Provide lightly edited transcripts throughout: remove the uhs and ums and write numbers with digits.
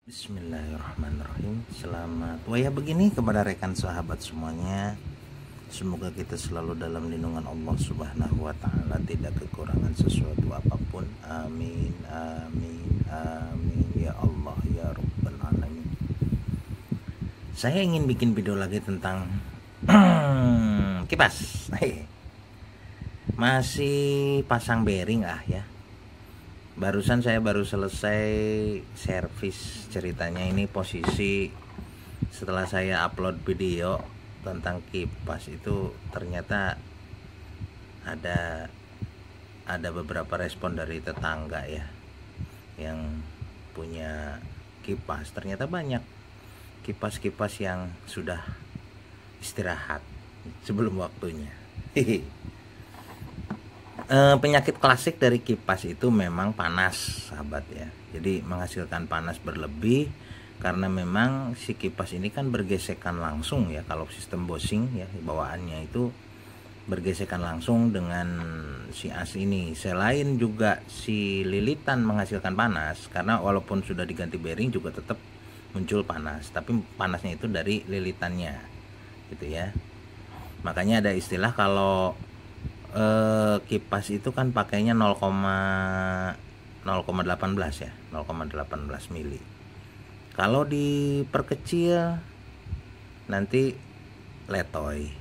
Bismillahirrahmanirrahim. Selamat waya begini kepada rekan sahabat semuanya. Semoga kita selalu dalam lindungan Allah Subhanahu wa taala, tidak kekurangan sesuatu apapun. Amin amin amin ya Allah ya rabbal alamin. Saya ingin bikin video lagi tentang kipas. Masih pasang bearing ya. Barusan saya baru selesai servis ceritanya. Ini posisi setelah saya upload video tentang kipas itu, ternyata ada beberapa respon dari tetangga ya yang punya kipas. Ternyata banyak kipas-kipas yang sudah istirahat sebelum waktunya. Penyakit klasik dari kipas itu memang panas, sahabat ya. Jadi menghasilkan panas berlebih karena memang si kipas ini kan bergesekan langsung ya. Kalau sistem Bossing ya, bawaannya itu bergesekan langsung dengan si as ini. Selain juga si lilitan menghasilkan panas, karena walaupun sudah diganti bearing juga tetap muncul panas, tapi panasnya itu dari lilitannya gitu ya. Makanya ada istilah kalau kipas itu kan pakainya 0,18 ya, 0,18 mili. Kalau diperkecil nanti letoy,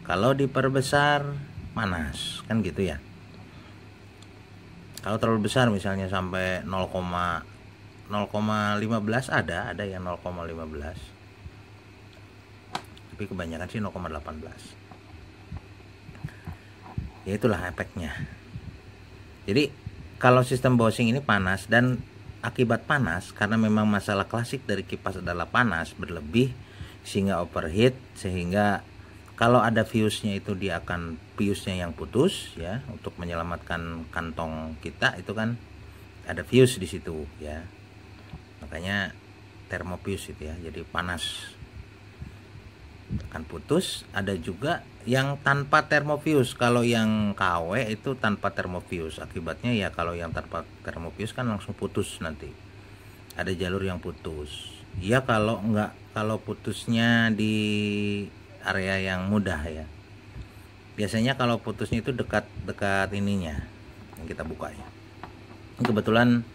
kalau diperbesar panas, kan gitu ya. Kalau terlalu besar misalnya sampai 0,15 ada yang 0,15, tapi kebanyakan sih 0,18. Ya itulah efeknya. Jadi kalau sistem Bossing ini panas, dan akibat panas karena memang masalah klasik dari kipas adalah panas berlebih sehingga overheat, sehingga kalau ada fuse-nya itu dia akan fuse-nya yang putus ya. Untuk menyelamatkan kantong kita itu kan ada fuse di situ ya. Makanya thermofuse itu ya. Jadi panas akan putus. Ada juga yang tanpa thermofuse. Kalau yang KW itu tanpa thermofuse. Akibatnya ya kalau yang tanpa thermofuse kan langsung putus nanti. Ada jalur yang putus. Ya kalau enggak, kalau putusnya di area yang mudah ya. Biasanya kalau putusnya itu dekat ininya yang kita buka ya. Kebetulan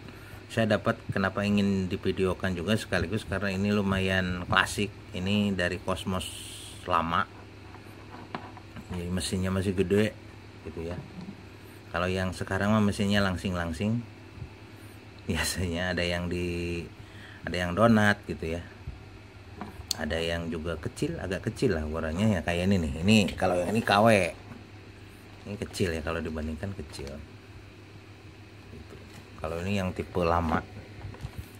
saya dapat, kenapa ingin divideokan juga sekaligus karena ini lumayan klasik. Ini dari Cosmos lama. Jadi mesinnya masih gede gitu ya. Kalau yang sekarang mah mesinnya langsing-langsing. Biasanya ada yang donat gitu ya. Ada yang juga kecil, agak kecil lah ukurannya ya, kayak ini nih. Ini kalau yang ini KW. Ini kecil ya, kalau dibandingkan kecil. Gitu. Kalau ini yang tipe lama,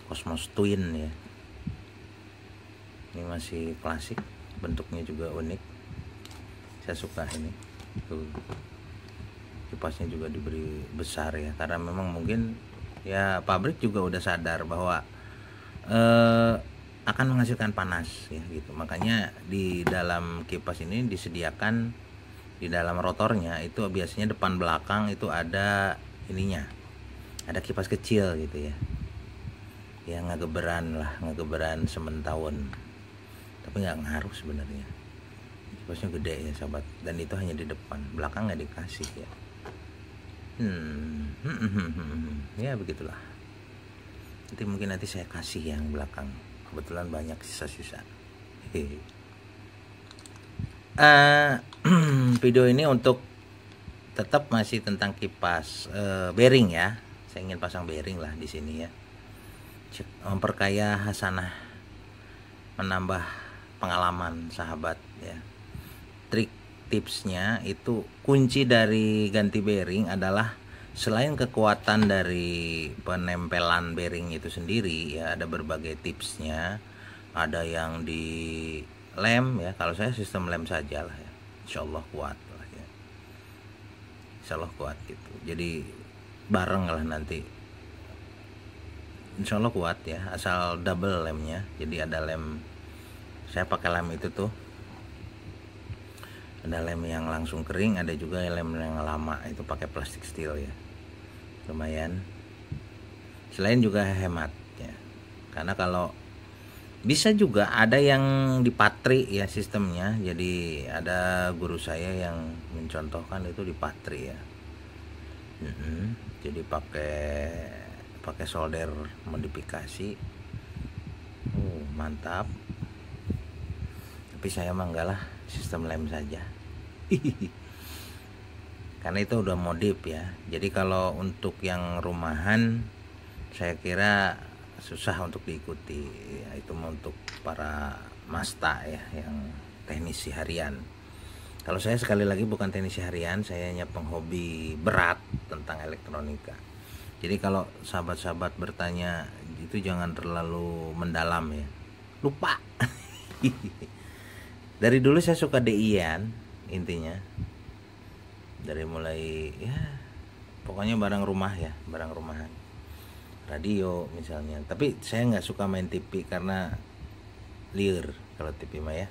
Cosmos Twin ya. Ini masih klasik, bentuknya juga unik. Saya suka ini. Tuh. Kipasnya juga diberi besar ya, karena memang mungkin ya pabrik juga udah sadar bahwa akan menghasilkan panas ya gitu. Makanya di dalam kipas ini disediakan di dalam rotornya itu biasanya depan belakang itu ada ininya. Ada kipas kecil gitu ya. Ya ngegeberan sementahun. Tapi nggak ngaruh sebenarnya. Kipasnya gede ya sahabat, dan itu hanya di depan, belakang nggak dikasih ya. Ya begitulah. Nanti saya kasih yang belakang. Kebetulan banyak sisa-sisa. Video ini untuk tetap masih tentang kipas bearing ya. Saya ingin pasang bearing lah di sini ya. Memperkaya hasanah, menambah pengalaman sahabat ya. Trik tipsnya itu, kunci dari ganti bearing adalah selain kekuatan dari penempelan bearing itu sendiri ya, ada berbagai tipsnya. Ada yang di lem ya. Kalau saya sistem lem saja lah ya. Insyaallah kuat lah ya. Insyaallah kuat gitu. Jadi bareng lah nanti. Insyaallah kuat ya, asal double lemnya. Jadi ada lem, saya pakai lem itu tuh. Ada lem yang langsung kering, ada juga lem yang lama itu pakai plastik steel ya. Lumayan. Selain juga hemat ya. Karena kalau bisa juga ada yang di patri ya sistemnya. Jadi ada guru saya yang mencontohkan itu di patri ya. Jadi pakai solder modifikasi. Mantap. Tapi saya mah enggak lah, sistem lem saja. Karena itu udah modif ya. Jadi kalau untuk yang rumahan saya kira susah untuk diikuti ya, itu untuk para masta ya, yang teknisi harian. Kalau saya sekali lagi bukan teknisi harian, saya hanya penghobi berat tentang elektronika. Jadi kalau sahabat-sahabat bertanya itu jangan terlalu mendalam ya, lupa. Dari dulu saya suka DI-an intinya, dari mulai ya pokoknya barang rumah ya, barang rumahan, radio misalnya. Tapi saya nggak suka main TV karena liar kalau TV mah ya.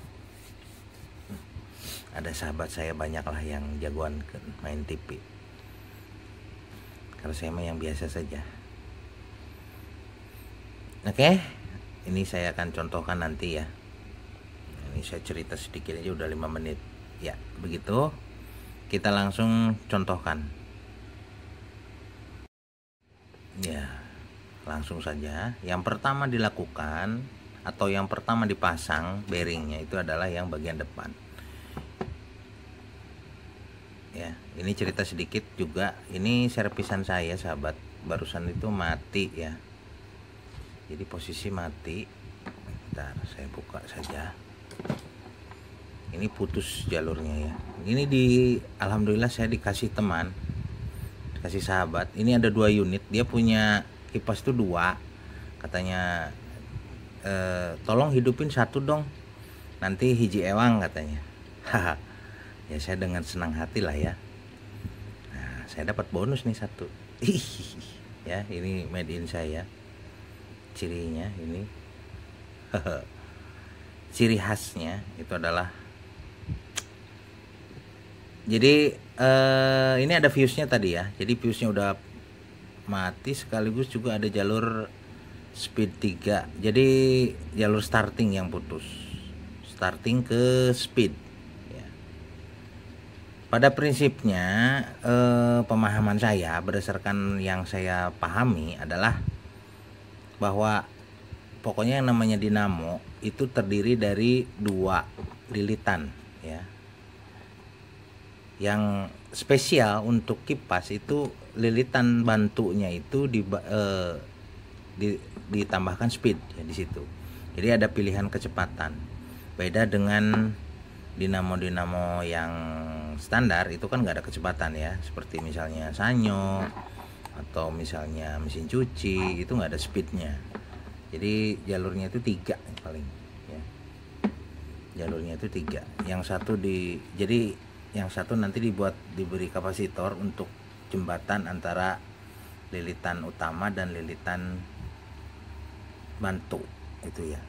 Ada sahabat saya banyak lah yang jagoan main TV. Kalau saya mah yang biasa saja. Oke, ini saya akan contohkan nanti ya. Ini saya cerita sedikit aja udah 5 menit. Ya, begitu. Kita langsung contohkan. Ya, langsung saja. Yang pertama dilakukan atau yang pertama dipasang bearingnya itu adalah yang bagian depan. Ya, ini cerita sedikit juga. Ini servisan saya, sahabat. Barusan itu mati ya. Jadi posisi mati. Bentar, saya buka saja. Ini putus jalurnya ya. Ini alhamdulillah saya dikasih teman, dikasih sahabat. Ini ada 2 unit. Dia punya kipas itu 2. Katanya tolong hidupin 1 dong. Nanti hiji ewang katanya. Ya saya dengan senang hati lah ya. Nah, saya dapat bonus nih 1. Ya, ini made in saya. Cirinya ini. Ciri khasnya itu adalah, jadi ini ada fuse-nya tadi ya. Jadi fuse-nya udah mati, sekaligus juga ada jalur speed 3. Jadi jalur starting yang putus. Starting ke speed ya. Pada prinsipnya pemahaman saya berdasarkan yang saya pahami adalah bahwa pokoknya yang namanya dinamo itu terdiri dari 2 lilitan ya. Yang spesial untuk kipas itu lilitan bantunya itu ditambahkan speed ya di situ. Jadi ada pilihan kecepatan. Beda dengan dinamo-dinamo yang standar itu kan nggak ada kecepatan ya. Seperti misalnya sanyo atau misalnya mesin cuci itu nggak ada speednya. Jadi jalurnya itu 3 paling ya. Jalurnya itu 3. Jadi yang satu nanti diberi kapasitor untuk jembatan antara lilitan utama dan lilitan bantu itu ya.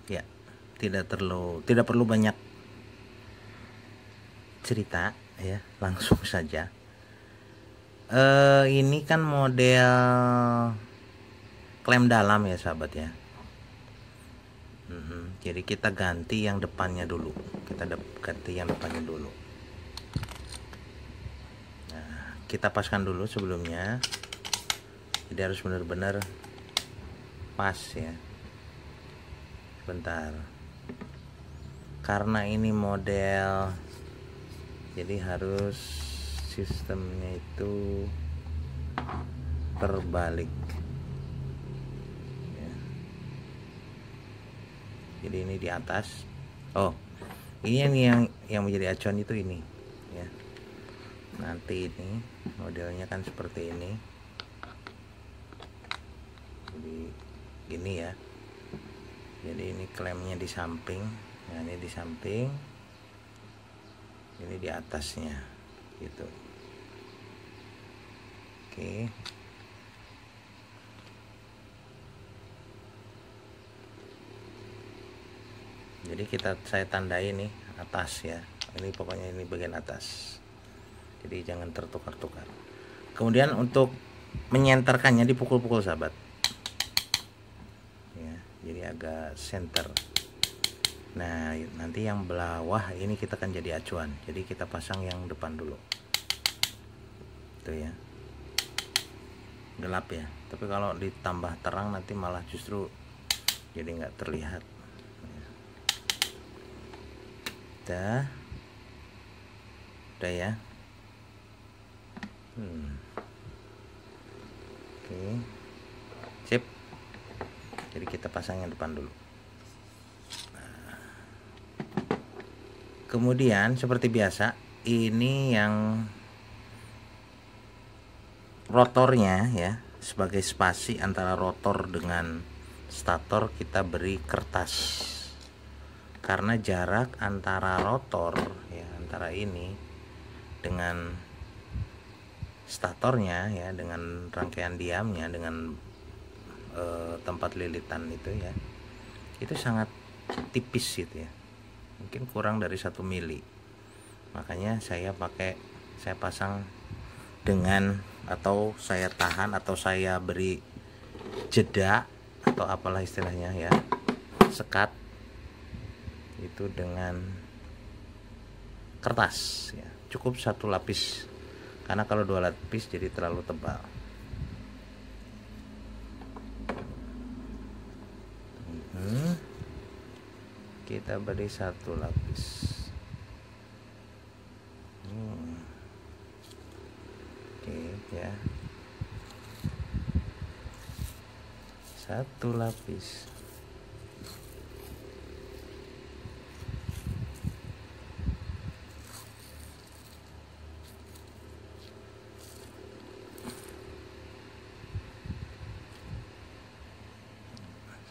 Ya, tidak perlu banyak cerita ya, langsung saja. Ini kan model klem dalam ya sahabat ya. Jadi kita ganti yang depannya dulu. Nah, kita paskan dulu sebelumnya. Jadi harus benar-benar pas ya. Bentar. Karena ini model, jadi harus sistemnya itu terbalik. Jadi ini di atas. Oh, ini yang menjadi acuan itu ini ya. Nanti ini modelnya kan seperti ini. Jadi gini ya. Jadi ini klemnya di samping. Nah, ini di samping. Ini di atasnya gitu. Oke. Jadi saya tandai nih atas ya. Ini pokoknya ini bagian atas. Jadi jangan tertukar-tukar. Kemudian untuk menyenterkannya dipukul-pukul sahabat ya, jadi agak center. Nah nanti yang bawah ini kita akan jadi acuan, jadi kita pasang yang depan dulu tuh ya, gelap ya, tapi kalau ditambah terang nanti malah justru jadi nggak terlihat. Udah ya. Oke, sip. Jadi kita pasang yang depan dulu. Kemudian seperti biasa, ini yang rotornya ya, sebagai spasi antara rotor dengan stator kita beri kertas, karena jarak antara rotor ya, antara ini dengan statornya ya, dengan rangkaian diamnya, dengan tempat lilitan itu ya, itu sangat tipis gitu ya, mungkin kurang dari 1 mili. Makanya saya pasang dengan, atau saya tahan, atau saya beri jeda, atau apalah istilahnya ya, sekat itu dengan kertas ya, cukup 1 lapis, karena kalau 2 lapis jadi terlalu tebal. Kita beri 1 lapis. Oke ya, 1 lapis.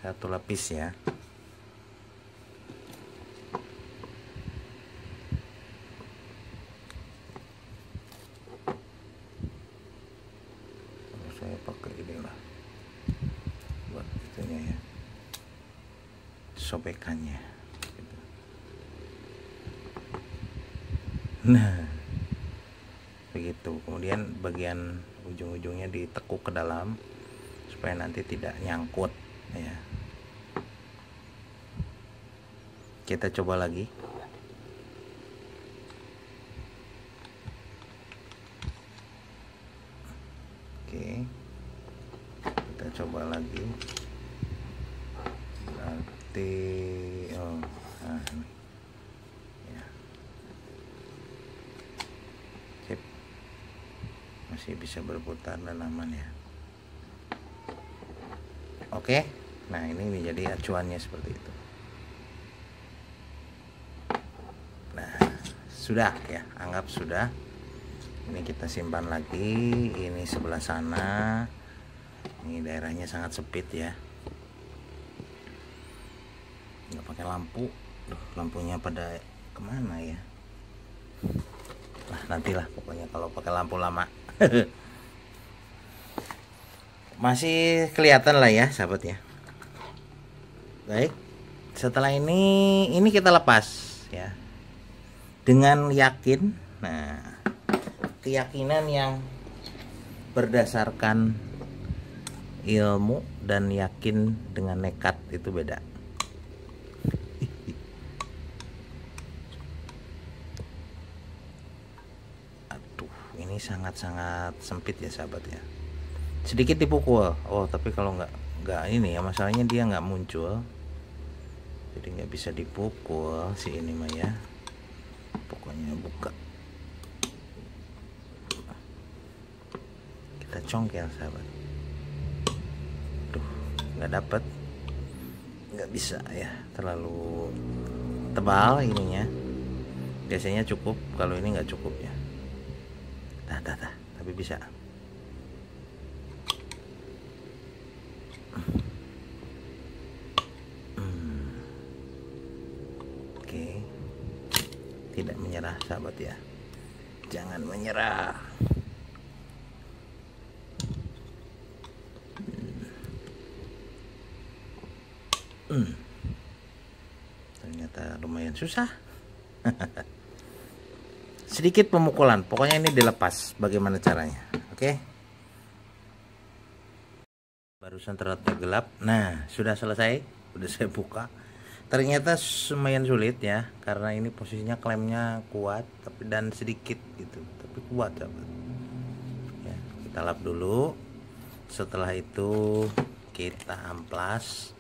Satu lapis ya. Saya pakai ini lah buat itunya ya, sobekannya gitu. Nah begitu, kemudian bagian ujung-ujungnya ditekuk ke dalam supaya nanti tidak nyangkut ya. Kita coba lagi. Oke, kita coba lagi. Berarti ya. Sip. Masih bisa berputar dan aman ya. Oke, nah ini menjadi acuannya seperti itu. Nah sudah ya, anggap sudah. Ini kita simpan lagi. Ini sebelah sana, ini daerahnya sangat sempit ya, nggak pakai lampu. Lampunya pada kemana ya? Nah nantilah pokoknya kalau pakai lampu lama. Masih kelihatan lah ya sahabat ya. Baik, setelah ini kita lepas ya, dengan yakin. Nah keyakinan yang berdasarkan ilmu dan yakin dengan nekat itu beda. Aduh, ini sangat-sangat sempit ya sahabat ya. Sedikit dipukul. Oh tapi kalau nggak ini ya, masalahnya dia nggak muncul, jadi nggak bisa dipukul si ini mah ya. Pokoknya buka, kita congkel sahabat. Tuh nggak dapet, nggak bisa ya, terlalu tebal ininya. Biasanya cukup, kalau ini nggak cukup ya. Tapi bisa. Oke, tidak menyerah sahabat ya, jangan menyerah. Ternyata lumayan susah. Sedikit pemukulan, pokoknya ini dilepas. Bagaimana caranya? Oke. barusan terlihatnya gelap. Nah, sudah selesai, udah saya buka. Ternyata lumayan sulit ya, karena ini posisinya klemnya kuat tapi dan sedikit gitu, tapi kuat sahabat. Ya, kita lap dulu. Setelah itu kita amplas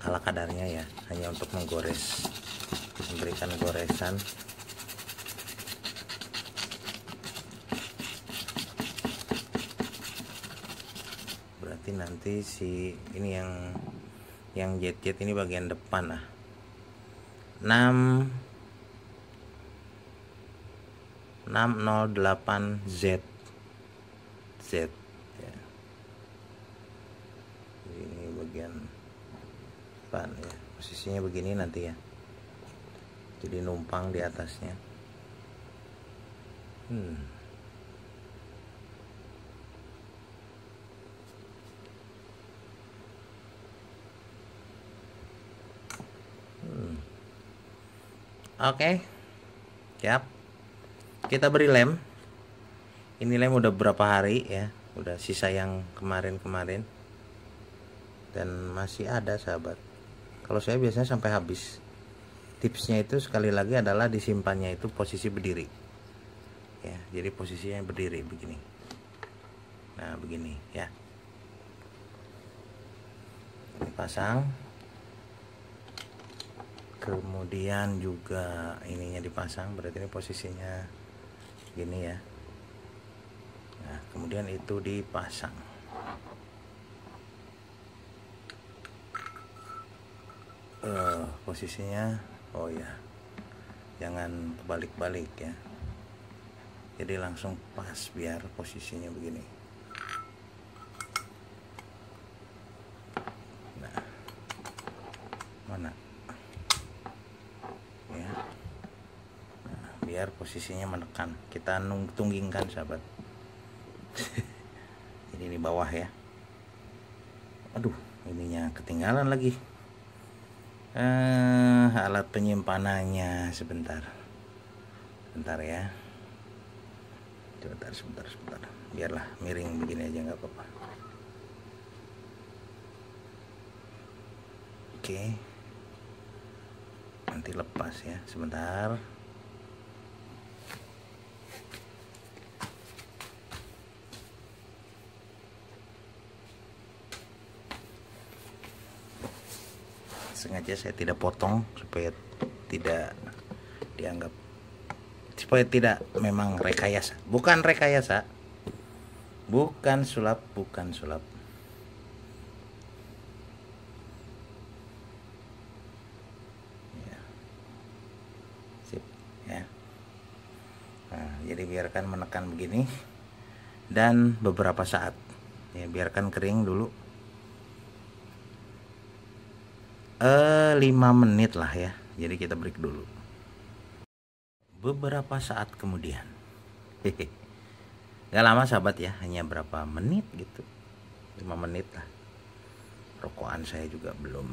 ala kadarnya ya, hanya untuk menggores, memberikan goresan. Berarti nanti si ini yang jet ini bagian depan lah. 608 Z ya. Ini bagian depan ya, posisinya begini nanti ya, jadi numpang di atasnya. Oke, siap. Kita beri lem. Ini lem udah berapa hari ya, udah sisa yang kemarin-kemarin dan masih ada sahabat. Kalau saya biasanya sampai habis. Tipsnya itu sekali lagi adalah disimpannya itu posisi berdiri ya, jadi posisinya berdiri begini. Nah begini ya, ini pasang, kemudian juga ininya dipasang, berarti ini posisinya gini ya. Nah kemudian itu dipasang. Posisinya, oh ya, jangan kebalik-balik ya, jadi langsung pas biar posisinya begini. Nah mana ya, nah, biar posisinya menekan, kita tunggingkan sahabat. Jadi di bawah ya. Aduh, ininya ketinggalan lagi. Alat penyimpanannya sebentar ya, sebentar, biarlah miring begini aja nggak apa-apa. Oke, nanti lepas ya, sebentar. Sengaja saya tidak potong supaya tidak dianggap, supaya tidak memang rekayasa, bukan rekayasa, bukan sulap ya. Sip ya. Nah, jadi biarkan menekan begini dan beberapa saat ya, biarkan kering dulu. 5 menit lah ya, jadi kita break dulu. Beberapa saat kemudian, gak lama sahabat ya, hanya berapa menit gitu, 5 menit lah. Rokokan saya juga belum,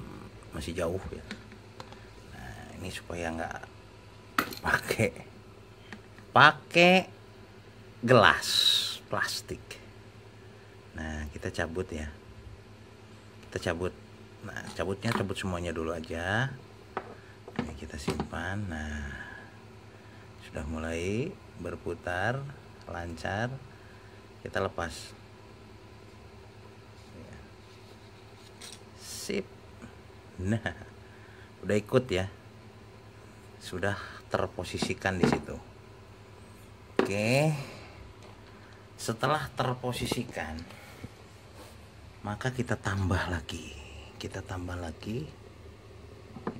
masih jauh ya. Nah ini supaya nggak pakai gelas plastik. Nah kita cabut ya, nah cabut semuanya dulu aja. Ini kita simpan. Nah sudah mulai berputar lancar, kita lepas ya. Sip. Nah udah ikut ya, sudah terposisikan di situ. Oke, setelah terposisikan maka kita tambah lagi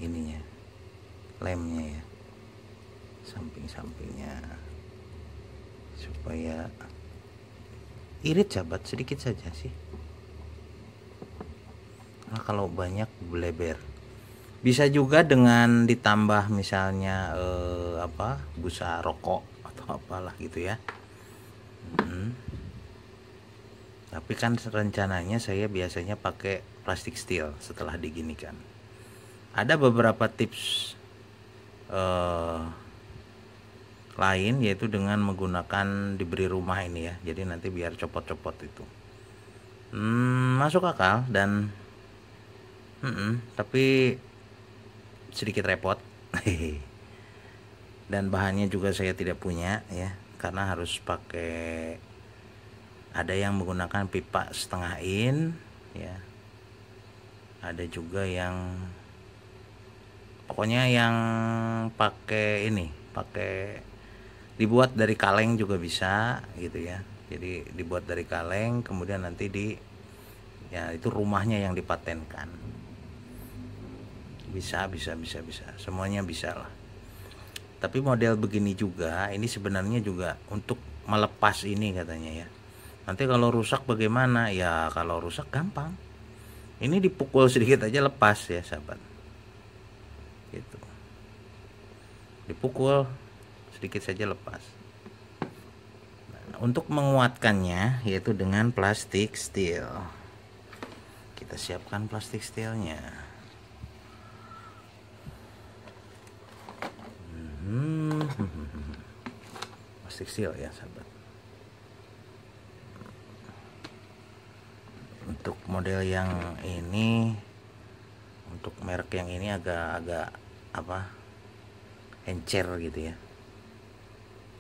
ininya, lemnya ya, samping-sampingnya, supaya irit sahabat, sedikit saja sih. Nah kalau banyak bleber, bisa juga dengan ditambah misalnya busa rokok atau apalah gitu ya. Tapi kan rencananya saya biasanya pakai plastik steel setelah diginikan. Ada beberapa tips lain, yaitu dengan menggunakan diberi rumah ini ya. Jadi nanti biar copot-copot itu masuk akal dan tapi sedikit repot. Dan bahannya juga saya tidak punya ya, karena harus pakai, ada yang menggunakan pipa setengah in ya, ada juga yang pokoknya yang pakai ini, pakai dibuat dari kaleng juga bisa gitu ya. Jadi dibuat dari kaleng, kemudian nanti ya itu rumahnya yang dipatenkan. Bisa semuanya bisa lah. Tapi model begini juga, ini sebenarnya juga untuk melepas ini katanya ya. Nanti kalau rusak bagaimana? Ya kalau rusak gampang, ini dipukul sedikit aja lepas ya sahabat, gitu. Dipukul sedikit saja lepas. Nah, untuk menguatkannya yaitu dengan plastik steel. Kita siapkan plastik steelnya. Plastik steel ya sahabat. Untuk model yang ini, untuk merek yang ini agak apa, encer gitu ya,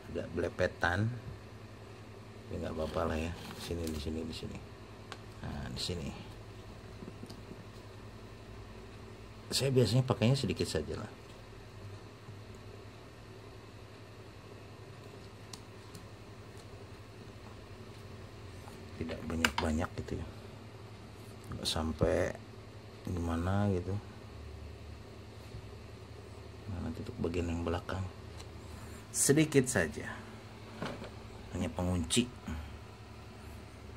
agak belepetan. Ya nggak apa-apa lah ya. Di sini. Nah di sini. Saya biasanya pakainya sedikit saja lah. Tidak banyak gitu ya, nggak sampai gimana gitu. Nah, nanti untuk bagian yang belakang sedikit saja, hanya pengunci,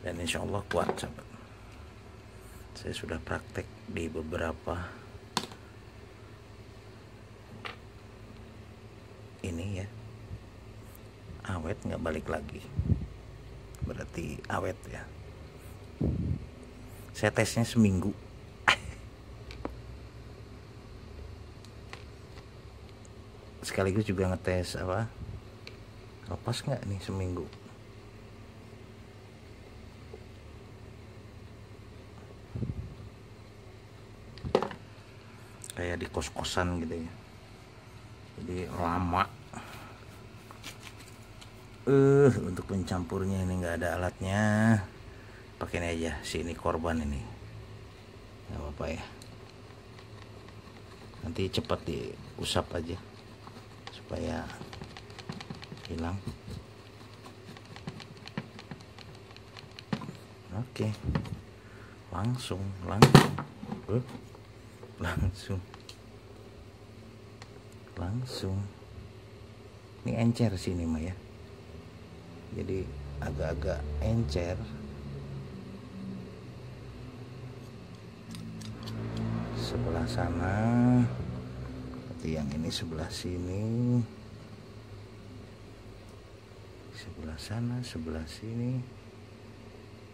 dan insya Allah kuat sahabat. Saya sudah praktek di beberapa ini ya, awet, nggak balik lagi, berarti awet ya. Saya tesnya seminggu. Sekaligus juga ngetes apa, lepas nggak nih seminggu. Kayak di kos-kosan gitu ya, jadi lama. Untuk pencampurnya ini nggak ada alatnya, pakai ini aja, si ini korban ini, nggak apa-apa ya. Nanti cepat diusap aja supaya hilang. Oke, langsung ini encer sini mah ya, jadi agak-agak encer. Sebelah sana, berarti yang ini sebelah sini, sebelah sana, sebelah sini,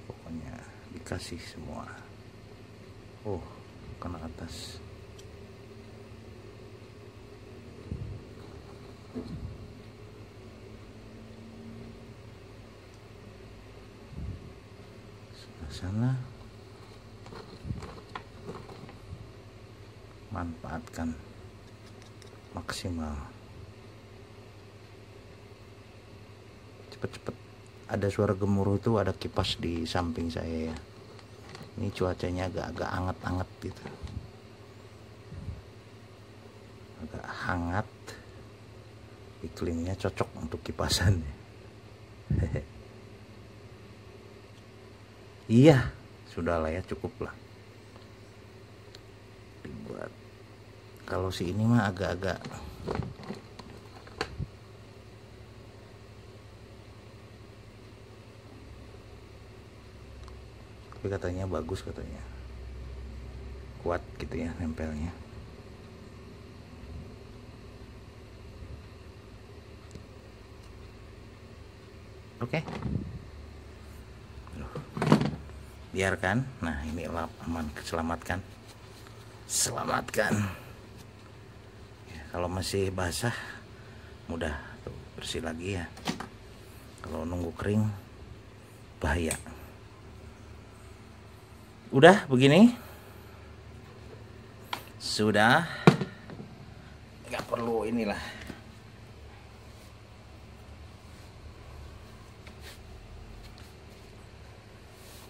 pokoknya dikasih semua. Kena atas. Sebelah sana. Manfaatkan maksimal. Cepet-cepet. Ada suara gemuruh itu, ada kipas di samping saya ya. Ini cuacanya agak-agak anget-anget gitu, agak hangat, iklimnya cocok untuk kipasan. Iya, sudahlah ya, cukup lah dibuat. Kalau si ini mah agak-agak tapi katanya bagus, katanya kuat gitu ya nempelnya. Oke. Biarkan. Nah ini aman, selamatkan ya, kalau masih basah mudah tuh, bersih lagi ya. Kalau nunggu kering bahaya. Udah begini, sudah, nggak perlu inilah.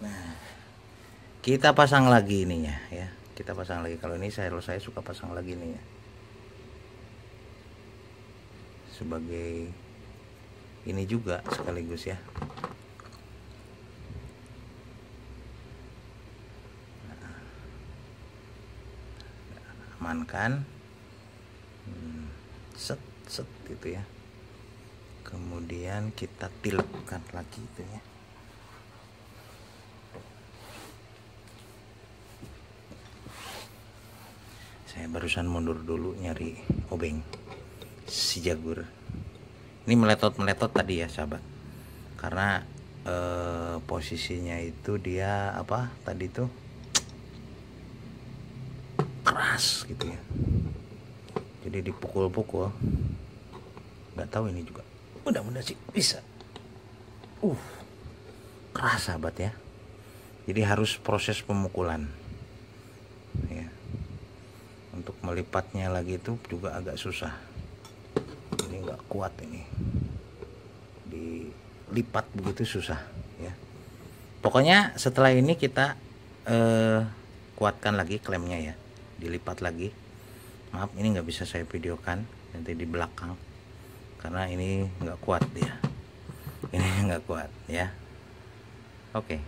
Nah, kita pasang lagi ininya ya. Kita pasang lagi. Kalau ini saya suka pasang lagi nih ya, sebagai ini juga sekaligus ya. Amankan, set gitu ya. Kemudian kita tilepkan lagi itu ya. Saya barusan mundur dulu nyari obeng si Jagur. Ini meletot tadi ya sahabat, karena posisinya itu dia apa tadi tuh keras gitu ya, jadi dipukul-pukul. Nggak tahu ini juga, mudah-mudahan sih bisa. Keras sahabat ya, jadi harus proses pemukulan ya. Untuk melipatnya lagi itu juga agak susah, ini nggak kuat, ini dilipat begitu susah ya. Pokoknya setelah ini kita kuatkan lagi klemnya ya, dilipat lagi. Maaf ini nggak bisa saya videokan nanti di belakang karena ini nggak kuat dia, ini nggak kuat ya. Oke,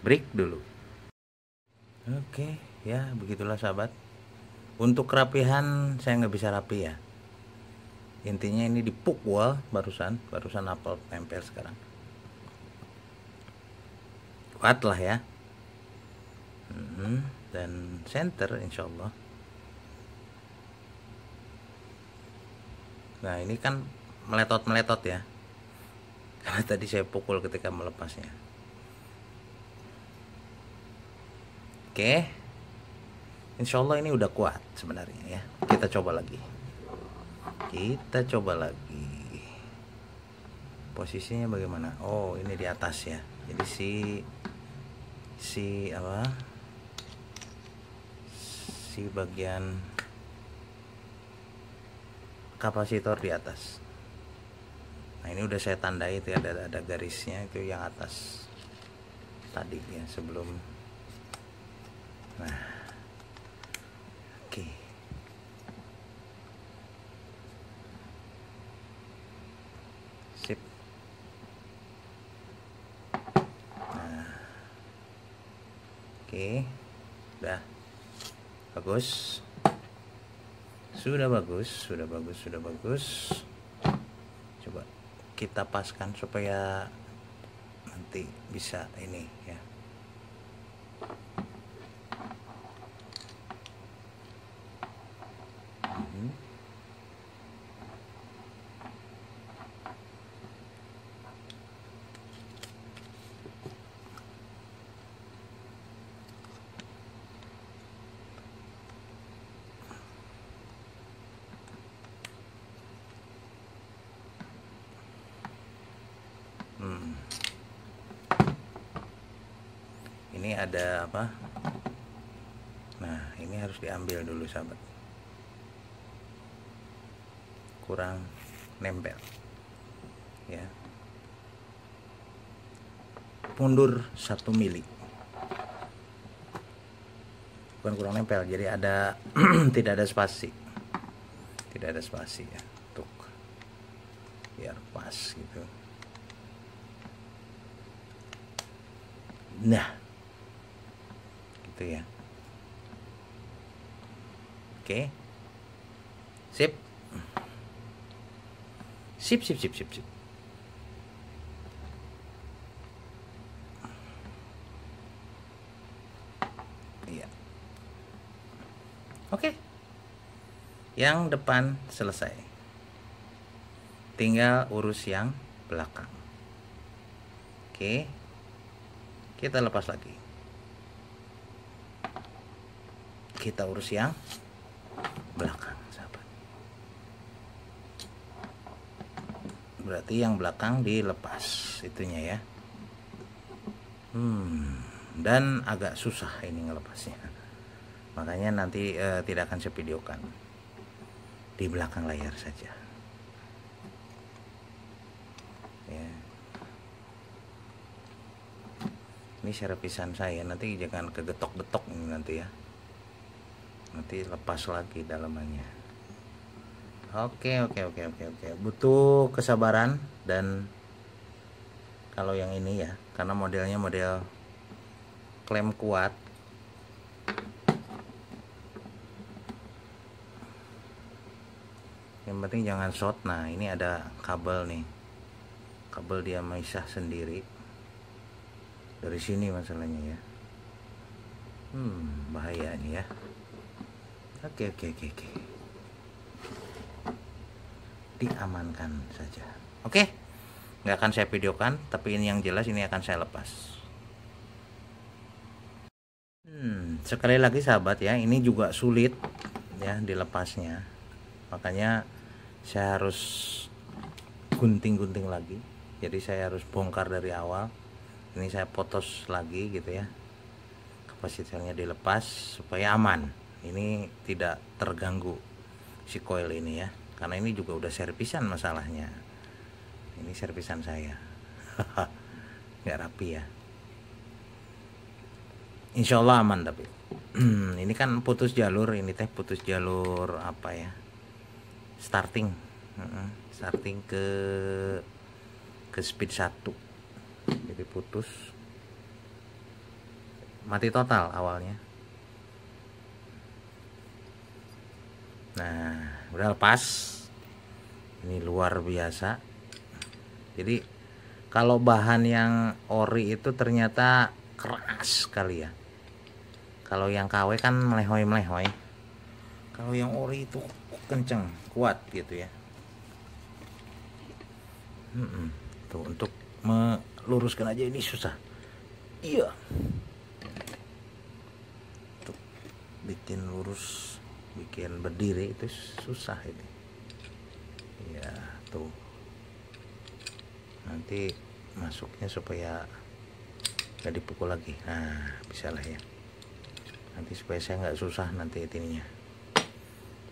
break dulu. Oke ya, begitulah sahabat. Untuk kerapihan saya nggak bisa rapi ya, intinya ini dipukul barusan apel tempel sekarang kuat lah ya. Dan center insyaallah. Nah ini kan meletot ya, karena tadi saya pukul ketika melepasnya. Oke, insyaallah ini udah kuat sebenarnya ya. Kita coba lagi, posisinya bagaimana. Oh ini di atas ya, jadi si bagian kapasitor di atas. Nah ini udah saya tandai itu, ada garisnya itu yang atas tadi ya sebelum. Nah oke. Sip. Nah oke, udah bagus. Sudah bagus. Coba kita paskan supaya nanti bisa ini ya. Ini ada apa? Nah ini harus diambil dulu sahabat, kurang nempel ya, mundur 1 mili, bukan kurang nempel, jadi ada tidak ada spasi ya, untuk biar pas gitu. Nah gitu ya. Oke. Sip. Iya. Oke. Yang depan selesai. Tinggal urus yang belakang. Oke. Kita lepas lagi. Kita urus yang belakang sahabat. berarti yang belakang dilepas itunya ya. Dan agak susah ini ngelepasnya, makanya nanti tidak akan saya videokan, di belakang layar saja ya. Ini servisan saya, nanti jangan kegetok-getok ini nanti ya, nanti lepas lagi dalamannya. Oke, butuh kesabaran. Dan kalau yang ini ya, karena modelnya model klem kuat, yang penting jangan short. Nah ini ada kabel nih, kabel dia misah sendiri dari sini masalahnya ya. Bahaya nih ya. Oke. Diamankan saja. Oke, nggak akan saya videokan, tapi ini yang jelas ini akan saya lepas. Sekali lagi sahabat ya, ini juga sulit ya dilepasnya, makanya saya harus gunting-gunting lagi. Jadi saya harus bongkar dari awal. Ini saya potos lagi gitu ya, kapasitornya dilepas supaya aman, ini tidak terganggu si coil ini ya, karena ini juga udah servisan masalahnya. Ini servisan saya nggak rapi ya. Insya Allah aman. Tapi ini kan putus jalur, ini teh putus jalur apa ya, starting ke speed 1, jadi putus, mati total awalnya. Nah udah lepas, ini luar biasa. Jadi kalau bahan yang ori itu ternyata keras sekali ya. Kalau yang KW kan melehoi. Kalau yang ori itu kenceng, kuat gitu ya. Tuh untuk meluruskan aja ini susah. Iya. Untuk bikin lurus, bikin berdiri itu susah ini. Iya, tuh. Nanti masuknya supaya gak dipukul lagi. Nah, bisa lah ya. Nanti supaya saya nggak susah nanti ininya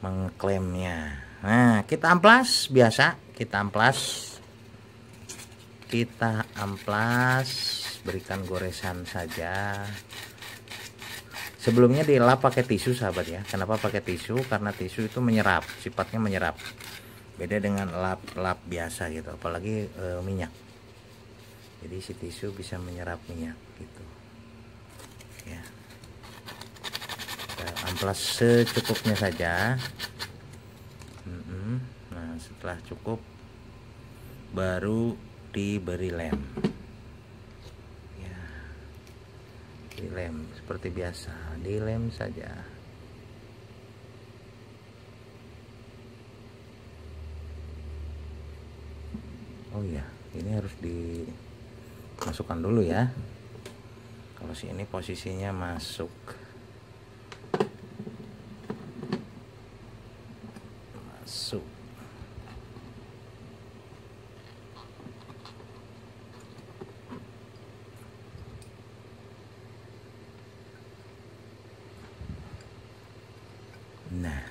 mengklaimnya. Nah kita amplas biasa, kita amplas, berikan goresan saja. Sebelumnya dilap pakai tisu sahabat ya. Kenapa pakai tisu? Karena tisu itu menyerap, sifatnya menyerap, beda dengan lap biasa gitu, apalagi minyak. Jadi si tisu bisa menyerap minyak gitu ya. Amplas secukupnya saja. Nah setelah cukup baru diberi lem ya, dilem seperti biasa, dilem saja. Oh iya, ini harus dimasukkan dulu ya. Kalau sini posisinya masuk. Nah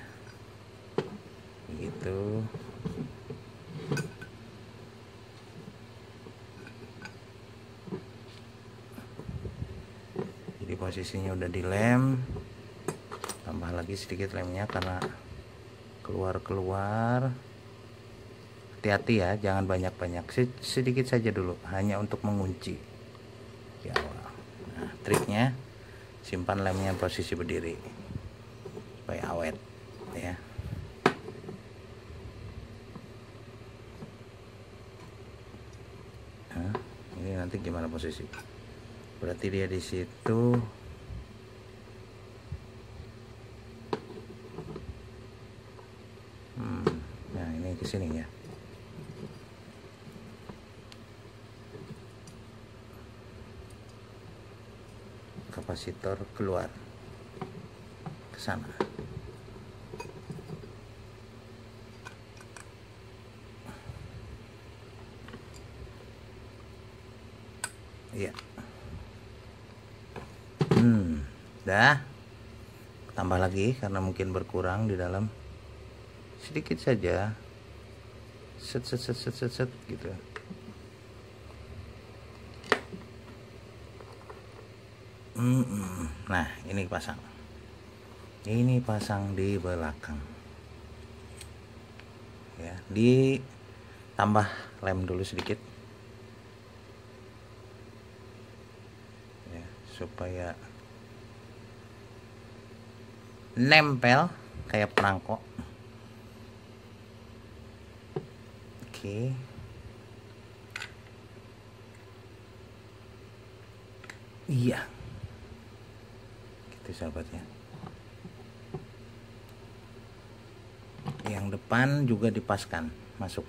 gitu. Jadi posisinya udah dilem, tambah lagi sedikit lemnya karena keluar. Hati-hati ya, jangan banyak-banyak, sedikit saja dulu, hanya untuk mengunci di awal. Nah triknya, simpan lemnya posisi berdiri supaya awet ya. Nah, ini nanti gimana posisi? Berarti dia di situ. Nah ini ke sini ya. Kapasitor keluar ke sana. juga. Tambah lagi karena mungkin berkurang di dalam, sedikit saja, set gitu. Nah ini pasang di belakang ya, ditambah lem dulu sedikit ya, supaya nempel kayak perangkok. Oke. Iya gitu sahabat ya. Yang depan juga dipaskan masuk,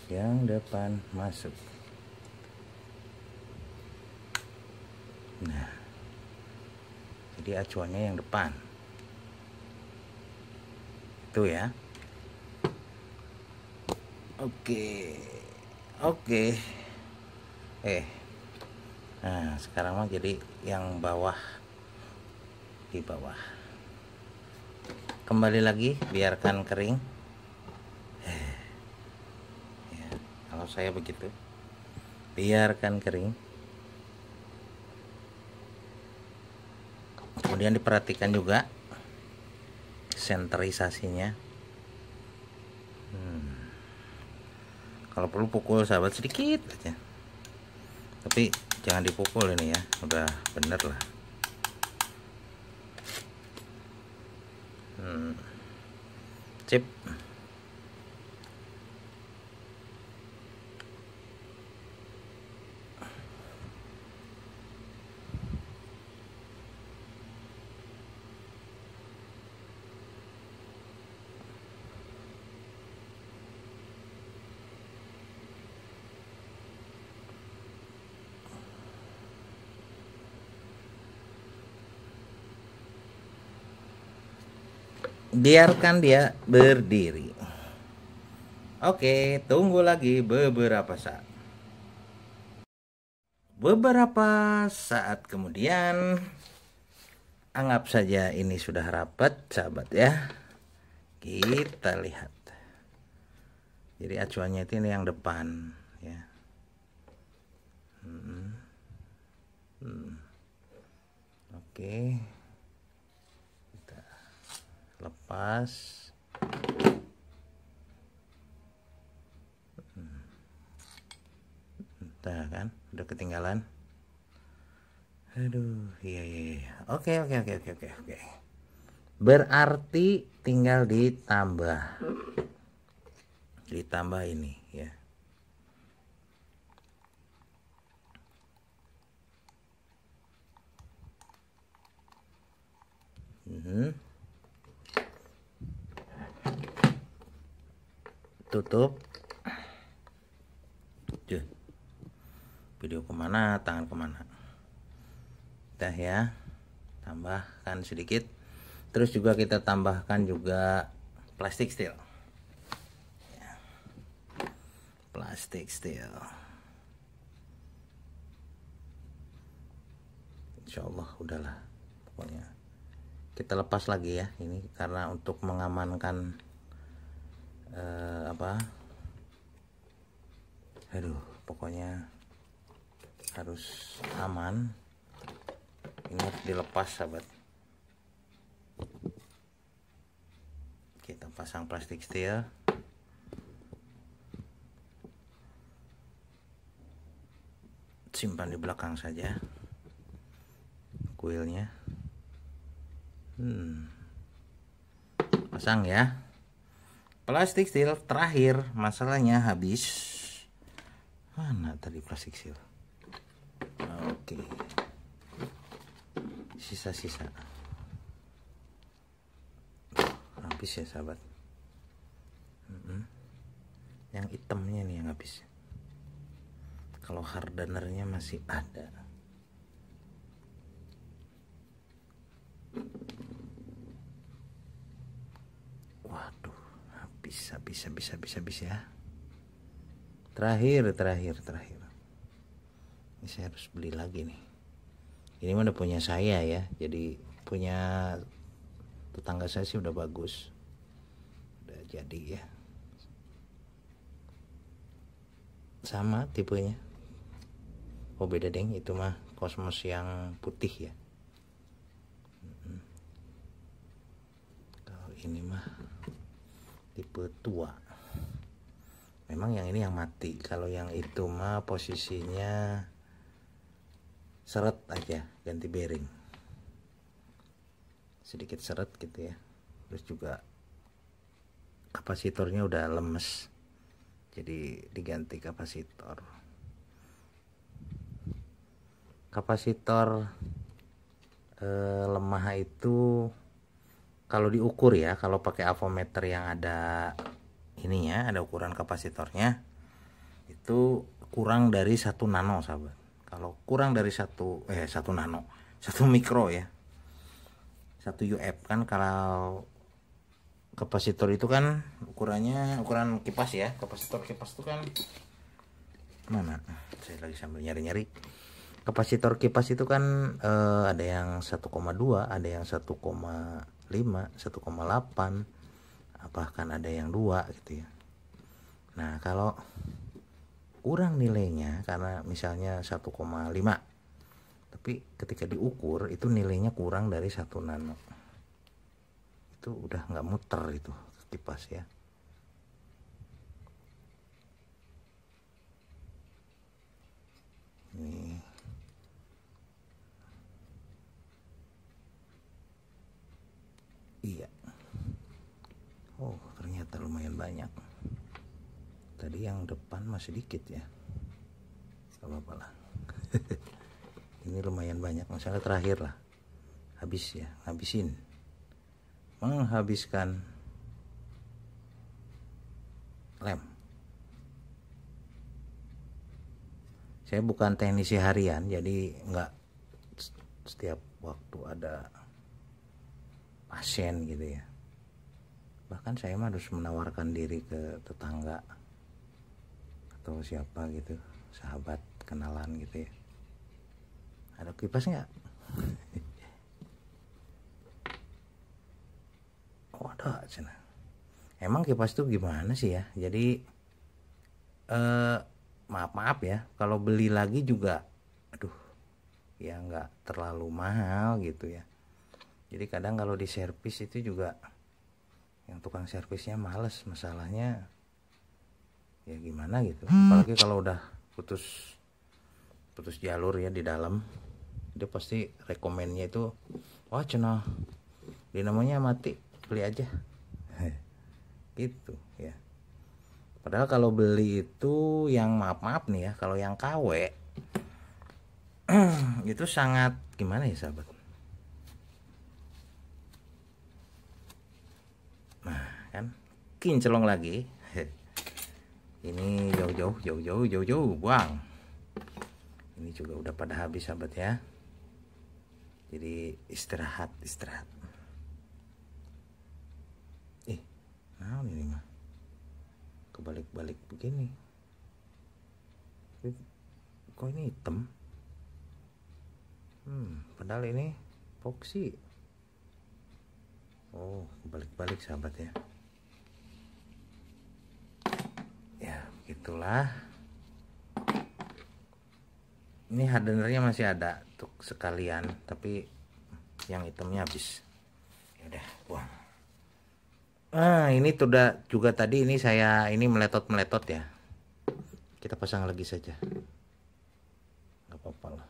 yang depan masuk. Nah jadi acuannya yang depan itu ya. Oke. Nah sekarang mah jadi yang bawah, di bawah. Kembali lagi, biarkan kering ya, kalau saya begitu, biarkan kering. Kemudian diperhatikan juga senterisasinya. Kalau perlu pukul sahabat sedikit aja, tapi jangan dipukul ini ya, udah bener lah. Sip. Biarkan dia berdiri. Oke, tunggu lagi beberapa saat. Beberapa saat kemudian, anggap saja ini sudah rapat sahabat ya. Kita lihat. Jadi acuannya itu ini yang depan ya. Oke. Kita lepas. Nah kan udah ketinggalan. Aduh, iya. Oke. Berarti tinggal ditambah ini ya. Tutup. Video kemana, tangan kemana. Udah ya, tambahkan sedikit. Terus juga kita tambahkan juga plastik steel ya. Plastik steel, insyaallah udahlah. Pokoknya kita lepas lagi ya, ini karena untuk mengamankan pokoknya harus aman. Ini harus dilepas sahabat. Kita pasang plastik steel. Simpan di belakang saja kuilnya. Pasang ya. Plastik steel terakhir, masalahnya habis. Mana tadi plastik steel? Oke. Sisa-sisa. Habis ya sahabat. Yang hitamnya nih yang habis. Kalau hardenernya masih ada. Waduh, habis ya. Terakhir. Ini saya harus beli lagi nih. Ini mah udah punya saya ya, jadi punya tetangga saya sih udah bagus, udah jadi ya, sama tipenya. Oh beda deng, itu mah Cosmos yang putih ya. Kalau ini mah tipe tua. Memang yang ini yang mati, kalau yang itu mah posisinya seret aja, ganti bearing sedikit seret gitu ya. Terus juga kapasitornya udah lemes, jadi diganti kapasitor. Lemah itu kalau diukur ya, kalau pakai avometer yang ada ininya, ada ukuran kapasitornya, itu kurang dari 1 nano sahabat. Kalau kurang dari 1 nano, 1 mikro ya, 1 UF kan. Kalau kapasitor itu kan ukurannya ukuran kipas ya, kapasitor kipas itu kan mana, saya lagi sambil nyari-nyari. Kapasitor kipas itu kan ada yang 1,2, ada yang 1,5, 1,8, bahkan ada yang 2 gitu ya. Nah kalau kurang nilainya, karena misalnya 1,5, tapi ketika diukur itu nilainya kurang dari 1 nano, itu udah nggak muter itu kipas ya. Ini iya, oh ternyata lumayan banyak. Tadi yang depan masih dikit ya, gak apa-apa lah. Ini lumayan banyak, masalah terakhir lah, habis ya, menghabiskan lem. Saya bukan teknisi harian, jadi nggak setiap waktu ada pasien gitu ya. Bahkan saya mah harus menawarkan diri ke tetangga atau siapa gitu, sahabat, kenalan gitu ya. Ada kipas nggak? Oh ada cina. Emang kipas tuh gimana sih ya? Jadi maaf ya, kalau beli lagi juga aduh ya nggak terlalu mahal gitu ya. Jadi kadang kalau di servis itu juga yang tukang servisnya males, masalahnya ya gimana gitu. Apalagi kalau udah putus jalur ya di dalam, dia pasti rekomennya itu wah cenah dinamonya mati, beli aja gitu ya. Padahal kalau beli itu yang maaf nih ya, kalau yang KW itu sangat gimana ya sahabat. Nah kan kinclong lagi. Ini jauh buang. Ini juga udah pada habis sahabat ya, jadi istirahat. Nah ini mah kebalik-balik begini, kok ini hitam, padahal ini epoxy. Oh kebalik-balik sahabat ya. Ya begitulah. Ini hardenernya masih ada untuk sekalian, tapi yang hitamnya habis. Ya udah buang. Ini juga tadi ini saya ini meletot ya. Kita pasang lagi saja. Gak apa-apa lah.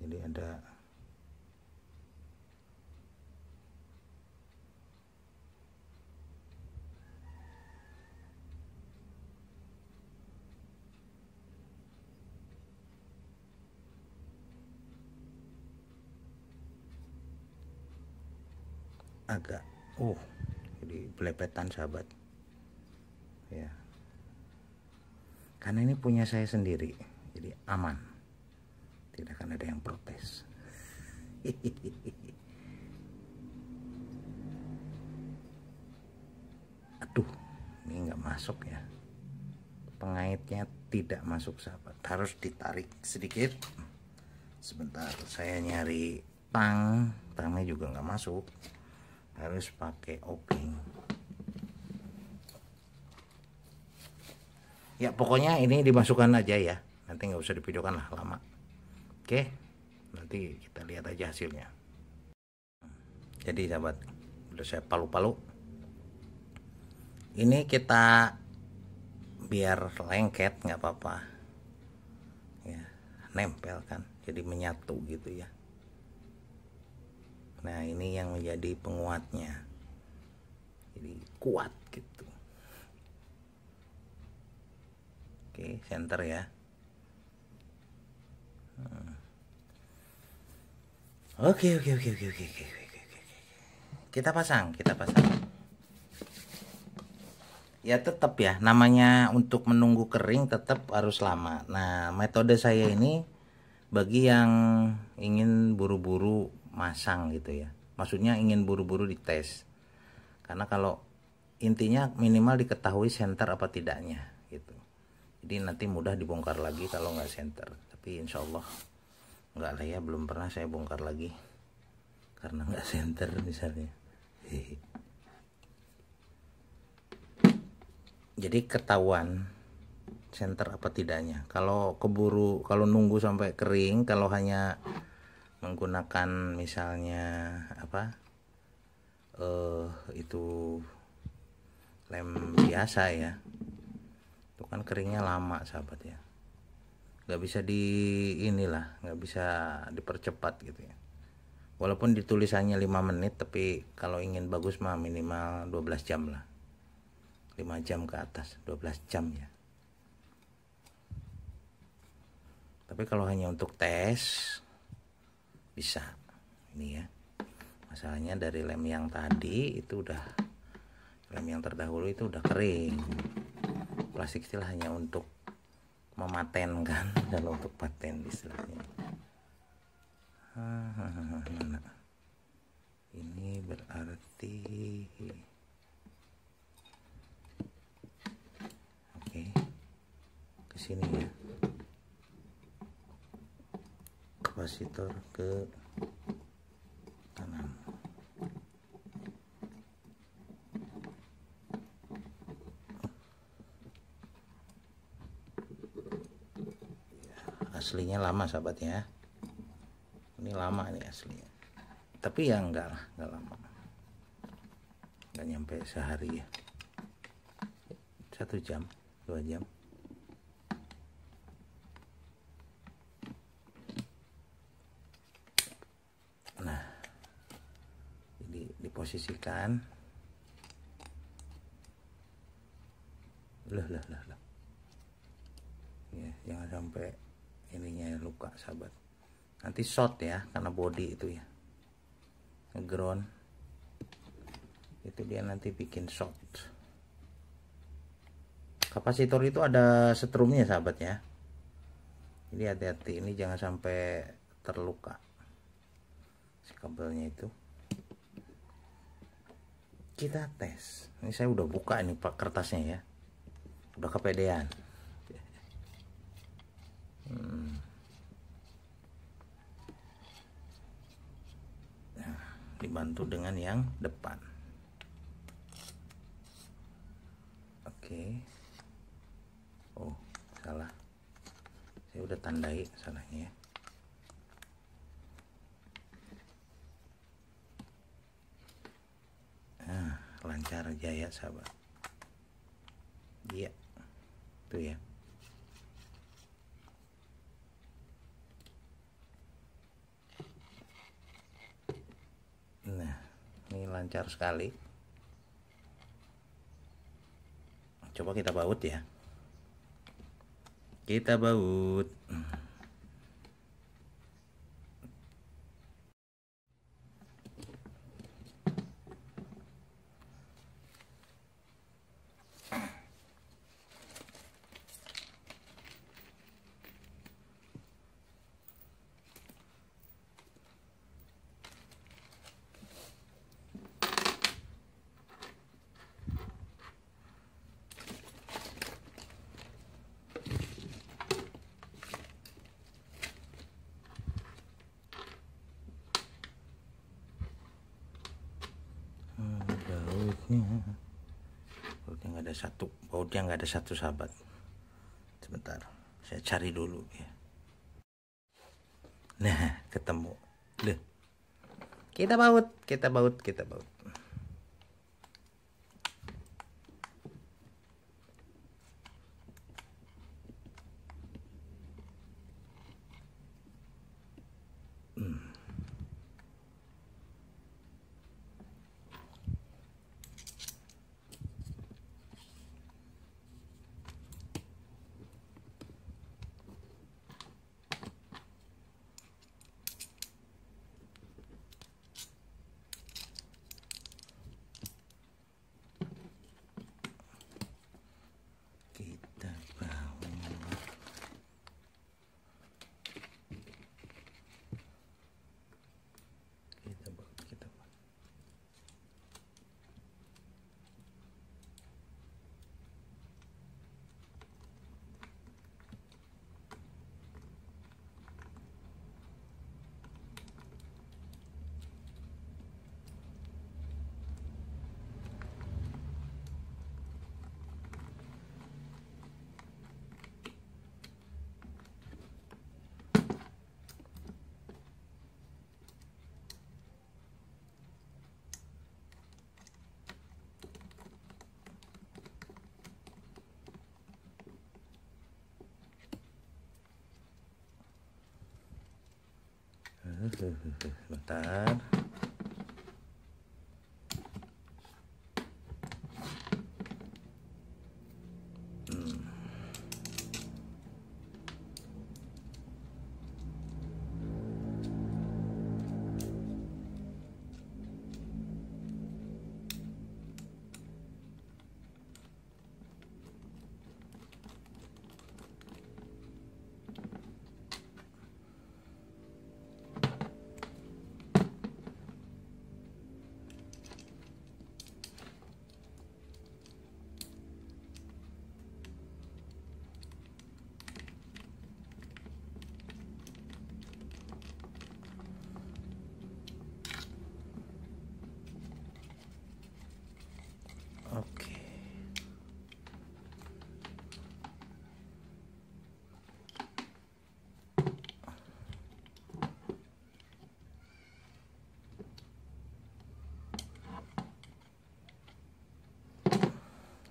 Jadi ada agak jadi belepetan sahabat ya, karena ini punya saya sendiri, jadi aman, tidak akan ada yang protes. Aduh, ini nggak masuk ya, pengaitnya tidak masuk sahabat, harus ditarik sedikit. Sebentar, saya nyari tangnya juga nggak masuk, harus pakai obeng. Ya pokoknya ini dimasukkan aja ya, nanti nggak usah divideokan lah lama. Oke, nanti kita lihat aja hasilnya. Jadi sahabat, udah saya palu-palu. Ini kita biar lengket nggak apa-apa ya, nempel kan, jadi menyatu gitu ya. Nah ini yang menjadi penguatnya, jadi kuat gitu. Oke, center ya. Oke. Kita pasang. Ya tetap ya, namanya untuk menunggu kering tetap harus lama. Nah metode saya ini bagi yang ingin buru-buru masang gitu ya, maksudnya ingin buru-buru dites. Karena kalau intinya minimal diketahui center apa tidaknya gitu. Jadi nanti mudah dibongkar lagi kalau nggak center. Tapi insya Allah nggak lah ya, belum pernah saya bongkar lagi karena nggak center misalnya. Jadi ketahuan center apa tidaknya. Kalau kalau nunggu sampai kering, kalau hanya menggunakan misalnya apa itu lem biasa ya, itu kan keringnya lama sahabat ya, nggak bisa nggak bisa dipercepat gitu ya. Walaupun ditulisannya 5 menit, tapi kalau ingin bagus mah minimal 12 jam lah, 5 jam ke atas, 12 jam ya. Tapi kalau hanya untuk tes bisa ini ya. Masalahnya dari lem yang tadi itu lem yang terdahulu itu udah kering. Plastik steel hanya untuk mematenkan, kalau untuk paten istilahnya. Ini berarti oke, ke sini ya. Kapasitor ke kanan. Aslinya lama sahabat ya, ini lama ini aslinya, tapi ya enggak lama, enggak nyampe sehari ya, 1 jam 2 jam. Nah jadi diposisikan, loh ya, jangan sampai ininya luka sahabat, nanti short ya, karena body itu ya ngeground itu, dia nanti bikin short. Kapasitor itu ada setrumnya sahabat ya, jadi hati-hati, ini jangan sampai terluka si kabelnya itu. Kita tes, ini saya udah buka ini pak kertasnya ya, udah kepedean. Nah, dibantu dengan yang depan. Oke. Oh salah, saya udah tandai salahnya ya. Nah, lancar aja ya sahabat. Iya tuh ya. Nah ini lancar sekali. Coba kita baut ya, kita baut. ada satu, bautnya nggak ada satu sahabat. Sebentar, saya cari dulu ya. Nah, ketemu. Loh. Kita baut. Kita baut. Bentar. Oke.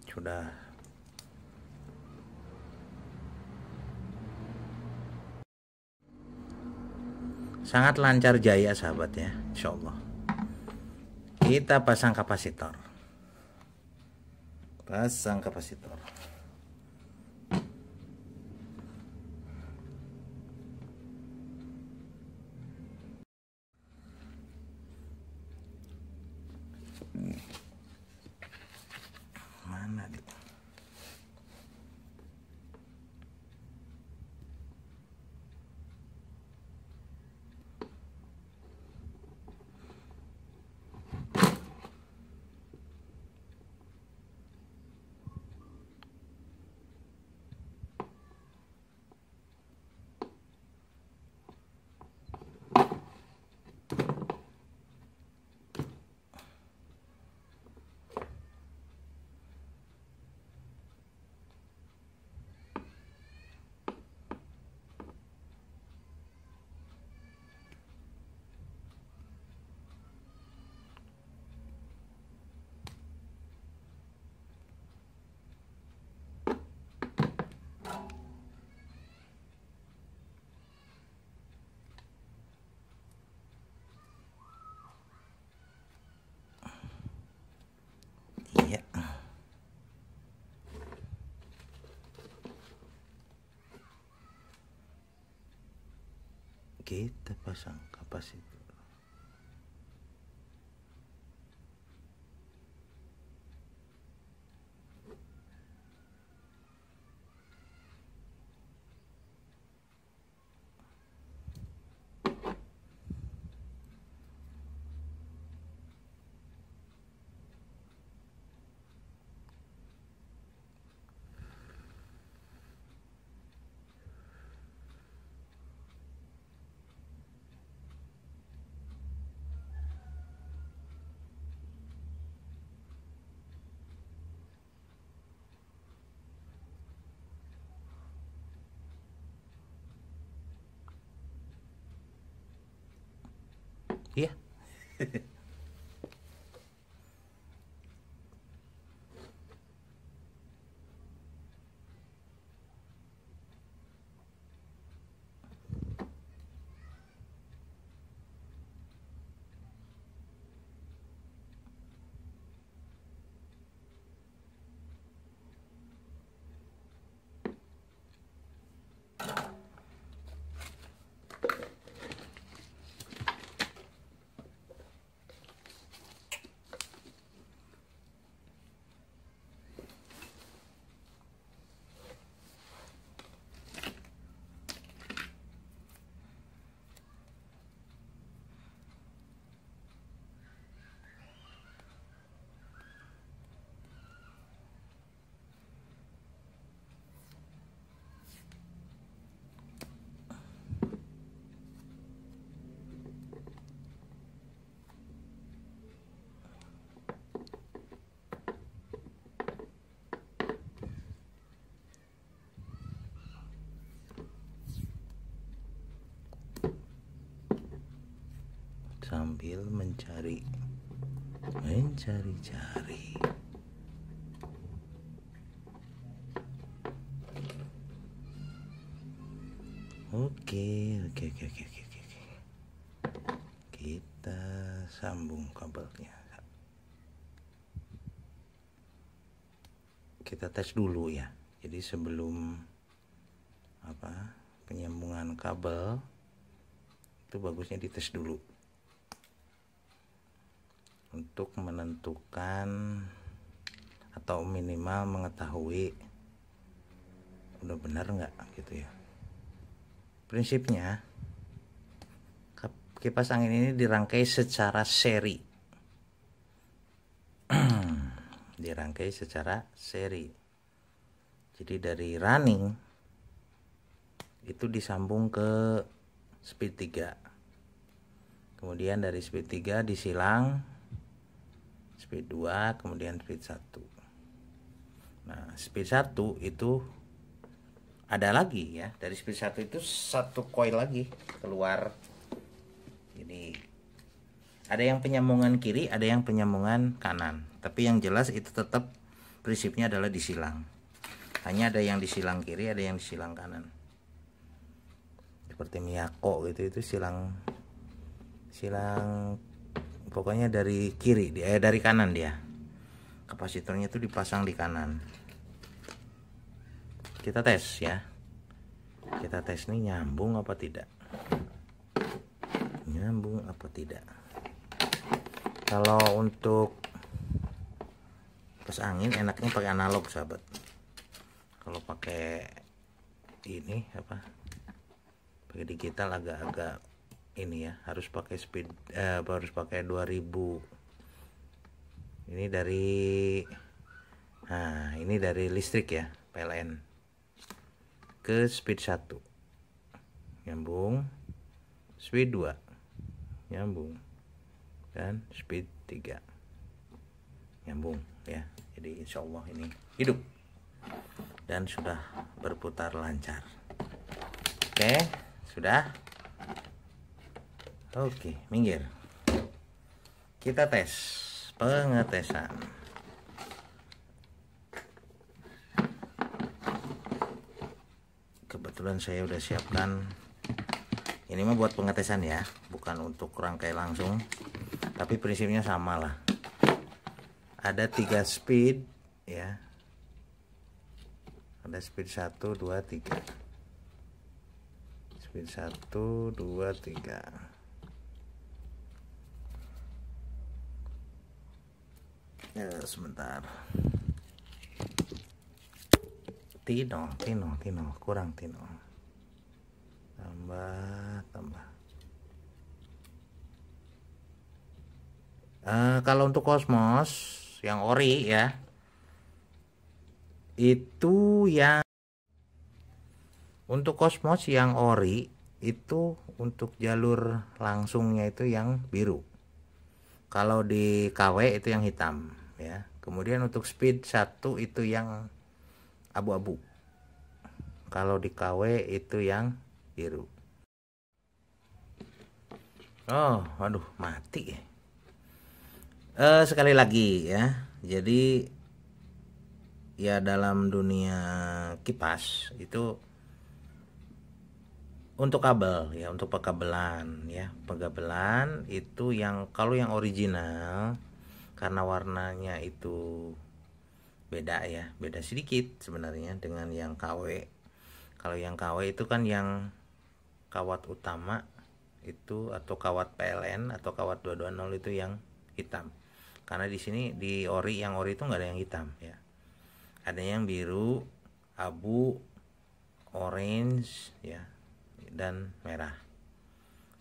Sudah. Sangat lancar jaya sahabat ya, insya Allah. Kita pasang kapasitor. Mana dia? Iya. Kita pasang kapasitor. Iya. Sambil mencari-cari. Oke. Kita sambung kabelnya. Kita tes dulu ya. Jadi sebelum penyambungan kabel itu bagusnya dites dulu untuk menentukan atau minimal mengetahui udah benar nggak gitu ya. Prinsipnya kipas angin ini dirangkai secara seri. Dirangkai secara seri. Jadi dari running itu disambung ke speed 3. Kemudian dari speed 3 disilang speed 2, kemudian speed 1. Nah, speed 1 itu ada lagi ya. Dari speed 1 itu satu coil lagi keluar. Jadi ada yang penyambungan kiri, ada yang penyambungan kanan. Tapi yang jelas itu tetap prinsipnya adalah disilang. Hanya ada yang disilang kiri, ada yang disilang kanan. Seperti Miyako gitu, itu silang pokoknya dari kiri, dari kanan dia. Kapasitornya itu dipasang di kanan. Kita tes ya. Kita tes nih nyambung apa tidak. Nyambung apa tidak. Kalau untuk kipas angin enaknya pakai analog, sahabat. Kalau pakai ini pakai digital agak-agak ini ya, harus pakai speed harus pakai 2000. Ini dari listrik ya, PLN ke speed 1 nyambung, speed 2 nyambung, dan speed 3 nyambung ya. Jadi insya Allah ini hidup dan sudah berputar lancar. Oke, sudah. Oke, minggir. Kita tes pengetesan. Kebetulan saya udah siapkan. Ini mah buat pengetesan ya, bukan untuk rangkai langsung. Tapi prinsipnya sama lah. Ada 3 speed ya. Ada speed 1, 2, 3. Speed 1, 2, 3. Ya, sebentar. Tino, kurang Tino. Tambah. Kalau untuk Cosmos yang ori ya, itu yang untuk Cosmos yang ori itu untuk jalur langsungnya itu yang biru. Kalau di KW itu yang hitam ya. Kemudian untuk speed 1 itu yang abu-abu. Kalau di KW itu yang biru. Oh, waduh, mati. Sekali lagi ya. Jadi ya dalam dunia kipas itu untuk kabel ya, untuk pekabelan ya. Pekabelan itu yang kalau yang original karena warnanya itu beda ya, beda sedikit sebenarnya dengan yang KW. Kalau yang KW itu kan yang kawat utama itu atau kawat PLN atau kawat 220 itu yang hitam. Karena di sini di ori yang ori itu nggak ada yang hitam ya. Ada yang biru, abu, orange ya, dan merah.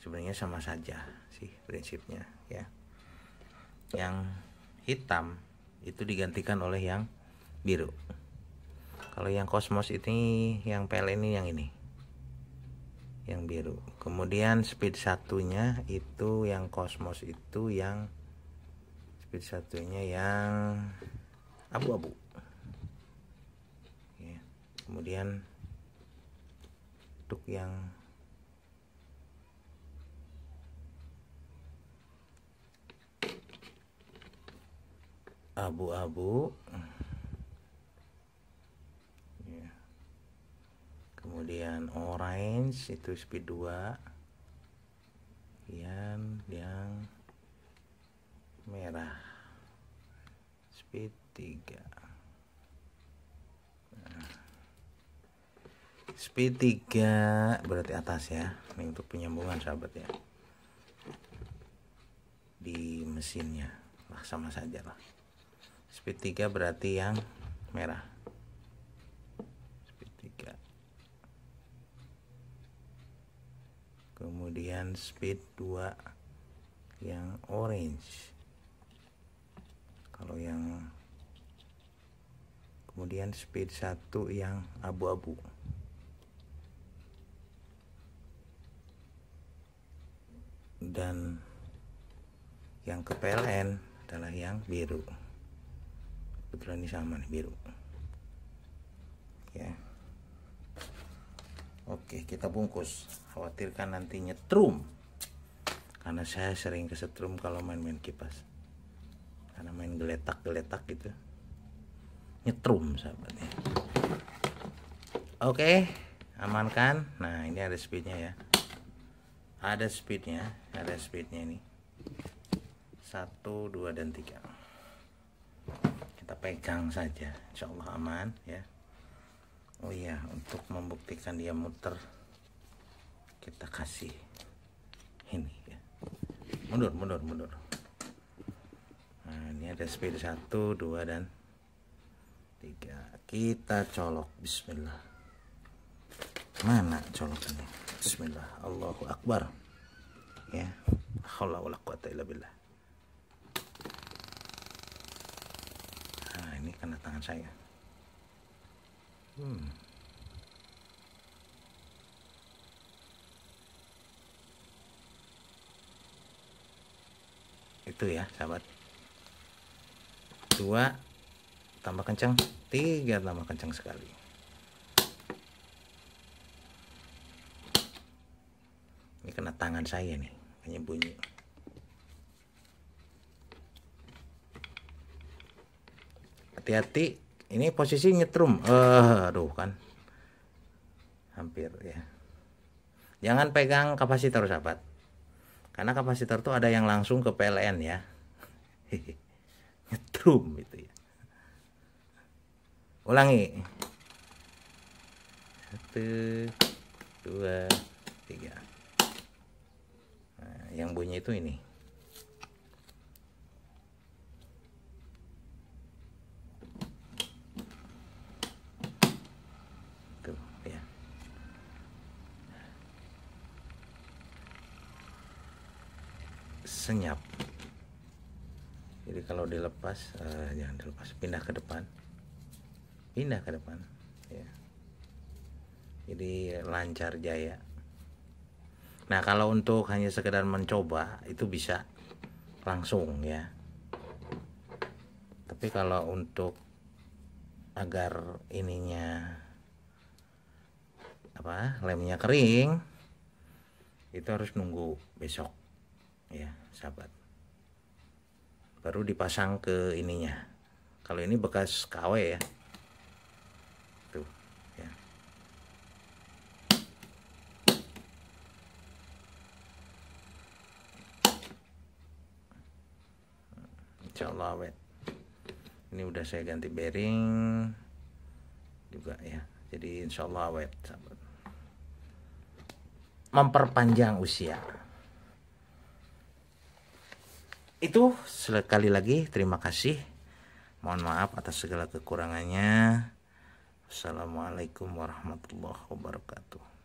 Sebenarnya sama saja sih prinsipnya ya. Yang hitam itu digantikan oleh yang biru. Kalau yang Cosmos ini, yang PLN ini, yang biru. Kemudian speed satunya itu yang Cosmos itu yang speed satunya yang abu-abu ya. Kemudian untuk yang abu-abu ya. Kemudian orange itu speed 2 yang merah speed 3. Speed 3 berarti atas ya. Ini untuk penyambungan sahabat ya, di mesinnya lah sama saja lah. Speed 3 berarti yang merah. Speed 3. Kemudian speed 2 yang orange. Kalau yang kemudian speed 1 yang abu-abu. Dan yang ke PLN adalah yang biru. Kebetulan ini sama nih, biru ya. Oke, kita bungkus. Khawatirkan nanti nyetrum, karena saya sering kesetrum kalau main-main kipas, karena main geletak-geletak gitu nyetrum sahabatnya. Oke, amankan. Nah, ini ada speednya ya, ada speednya ini 1, 2, dan 3. Kita pegang saja, insya Allah aman ya. Oh iya, untuk membuktikan dia muter, kita kasih ini ya. Mundur. Nah, ini ada speed 1, 2, dan 3. Kita colok. Bismillah. Mana colokannya? Bismillah. Allahu Akbar ya. Haula wala quwata illa billah. Nah, ini kena tangan saya. Itu ya sahabat. 2 tambah kencang, 3 tambah kencang sekali. Ini kena tangan saya nih, hanya bunyi. Hati-hati, ini posisi nyetrum. Aduh kan, hampir ya. Jangan pegang kapasitor sahabat, karena kapasitor tuh ada yang langsung ke PLN ya. Nyetrum itu ya. Ulangi. 1, 2, 3. Nah, yang bunyi itu ini. Tuh ya. Senyap. Jadi kalau dilepas, jangan dilepas, pindah ke depan ya. Jadi lancar jaya. Nah, kalau untuk hanya sekedar mencoba itu bisa langsung ya. Tapi kalau untuk agar ininya lemnya kering, itu harus nunggu besok ya sahabat. Baru dipasang ke ininya. Kalau ini bekas KW ya, tuh ya. Insya Allah awet. Ini udah saya ganti bearing juga ya, jadi insya Allah awet sahabat. Memperpanjang usia. Itu sekali lagi terima kasih. Mohon maaf atas segala kekurangannya. Assalamualaikum warahmatullahi wabarakatuh.